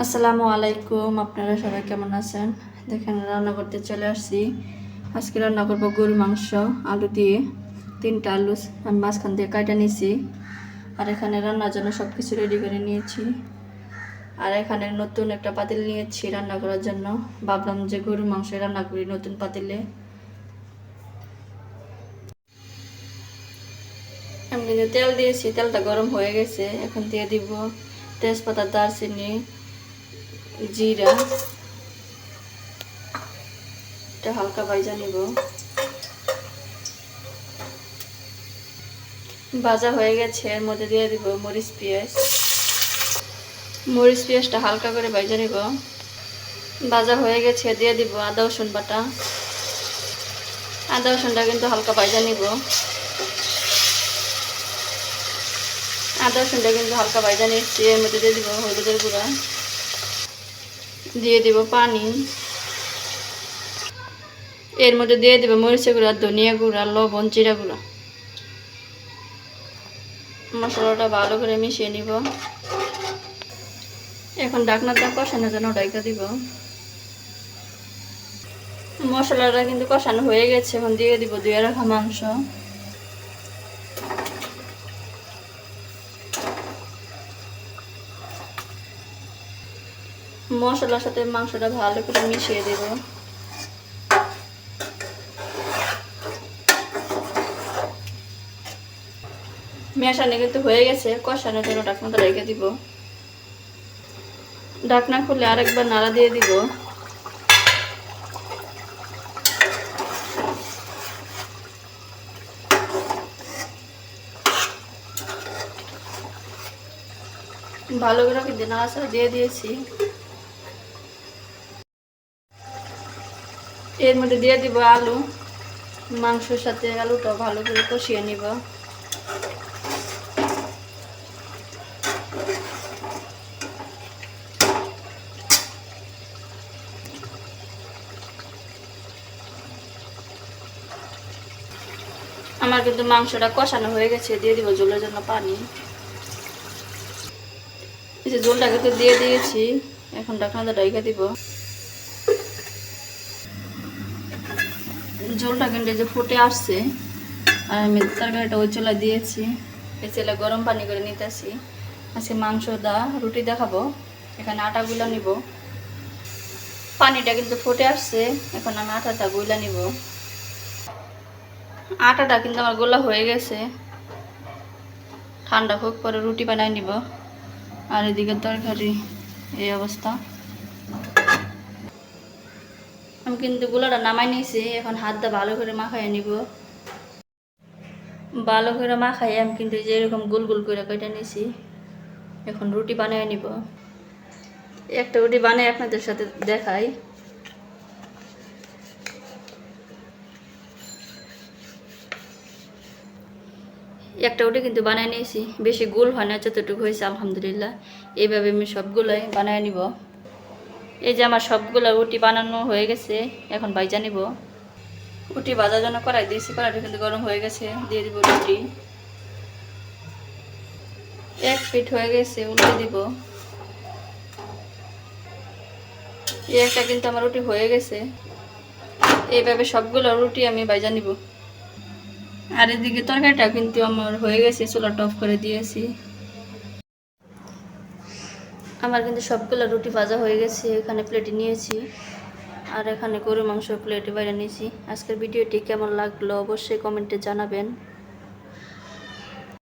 আসসালামু আলাইকুম, আপনারা সবাই কেমন আছেন? দেখেন রান্না করতে চলে আসছি। আজকে রান্না করব গরুর মাংস আলু দিয়ে। 3টা আলু আমি মাঝখান দিয়ে কাটা নিয়েছি। আর এখানে রান্নার জন্য সব কিছু রেডি করে নিয়েছি। আর এখানে নতুন একটা পাতিল নিয়েছি রান্না করার জন্য। ভাবলাম যে গরুর মাংস রান্না করি নতুন পাতিলে। আমি কিন্তু তেল দিয়েছি, তেলটা গরম হয়ে গেছে। এখন দিয়ে দিব তেজপাতা, দারচিনি, জিরা। এটা হালকা ভাজা নিব। ভাজা হয়ে গেছে, এর মধ্যে দিয়ে দিব মরিচ পেঁয়াজ। মরিচ পেঁয়াজটা হালকা করে ভাজা নিব। ভাজা হয়ে গেছে, দিয়ে দিব আদা রসুন বাটা। আদা রসুনটা কিন্তু হালকা ভাজা নিব। আদা রসুনটা কিন্তু হালকা ভাজা নিচ্ছি। এর মধ্যে দিয়ে দিব হলুদের গুঁড়া, দিয়ে দিব পানি। এর মধ্যে দিয়ে দিব মরিচের গুঁড়া, ধনিয়া গুঁড়া, লবণ, জিরা গুঁড়া। মশলাটা ভালো করে মিশিয়ে নিব। এখন ঢাকনাটা কষানোর জন্য ঢাকা দিব। মশলাটা কিন্তু কষানো হয়ে গেছে। এখন দিয়ে দিব ধুয়ে রাখা মাংস। মশলার সাথে মাংসটা ভালো করে মিশিয়ে দেব। মেশানো কিন্তু হয়ে গেছে। কষানোর জন্য ঢাকনাটা রেখে দিব। ঢাকনা খুলে আরেকবার নাড়া দিয়ে দিব। ভালো করে কিন্তু নাড়াচাড়া দিয়ে দিয়েছি। এর মধ্যে দিয়ে দিব আলু। মাংসের সাথে আলুটা ভালো করে কষিয়ে নিব। আমার কিন্তু মাংসটা কষানো হয়ে গেছে। দিয়ে দিব ঝোলের জন্য পানি। এই যে ঝোলটা কিন্তু দিয়ে দিয়েছি। এখন ঢাকনাটা ঢাকা দিব। ঝোলটা কিন্তু যে ফুটে আসছে। আর আমি তরকারিটা ওই চুলা দিয়েছি। এই চুলা গরম পানি করে নিতেছি। আজকে মাংসটা রুটি দেখাবো। এখানে আটাগুলো নিব। পানিটা কিন্তু ফুটে আসছে। এখন আমি আটাটা গুলা নিব। আটাটা কিন্তু আমার গোলা হয়ে গেছে। ঠান্ডা হোক, পরে রুটি বানাই নিব। আর এদিকে তরকারি এই অবস্থা। আমি কিন্তু গোলাটা নামাই নিয়েছি। এখন হাত দিয়ে ভালো করে মাখাইয়ে নিব। ভালো করে মাখাই আমি কিন্তু যে এরকম গোল গোল করে কেটে নিয়েছি। এখন রুটি বানিয়ে নিব। একটা রুটি বানিয়ে আপনাদের সাথে দেখাই। একটা রুটি কিন্তু বানিয়ে নিয়েছি। বেশি গোল হয় না, যতটুকু হয়েছে আলহামদুলিল্লাহ। এইভাবে আমি সবগুলোই বানিয়ে নিব। এই যে আমার সবগুলো রুটি বানানো হয়ে গেছে। এখন ভাজা নিব। রুটি ভাজার জন্য কড়াই দিয়েছি। কড়াইটা কিন্তু গরম হয়ে গেছে। দিয়ে দিব রুটি। এক পিঠ হয়ে গেছে, উল্টে দিব। এই একটা কিন্তু আমার রুটি হয়ে গেছে। এইভাবে সবগুলো রুটি আমি ভাজা নিব। আর এদিকে তরকারিটা কিন্তু আমার হয়ে গেছে। চুলাটা অফ করে দিয়েছি। আমার কিন্তু সবগুলো রুটি ভাজা হয়ে গেছে। এখানে প্লেটে নিয়েছি। আর এখানে গরুর মাংস প্লেটে বাইরে নিয়েছি। আজকের ভিডিওটি কেমন লাগলো অবশ্যই কমেন্টে জানাবেন।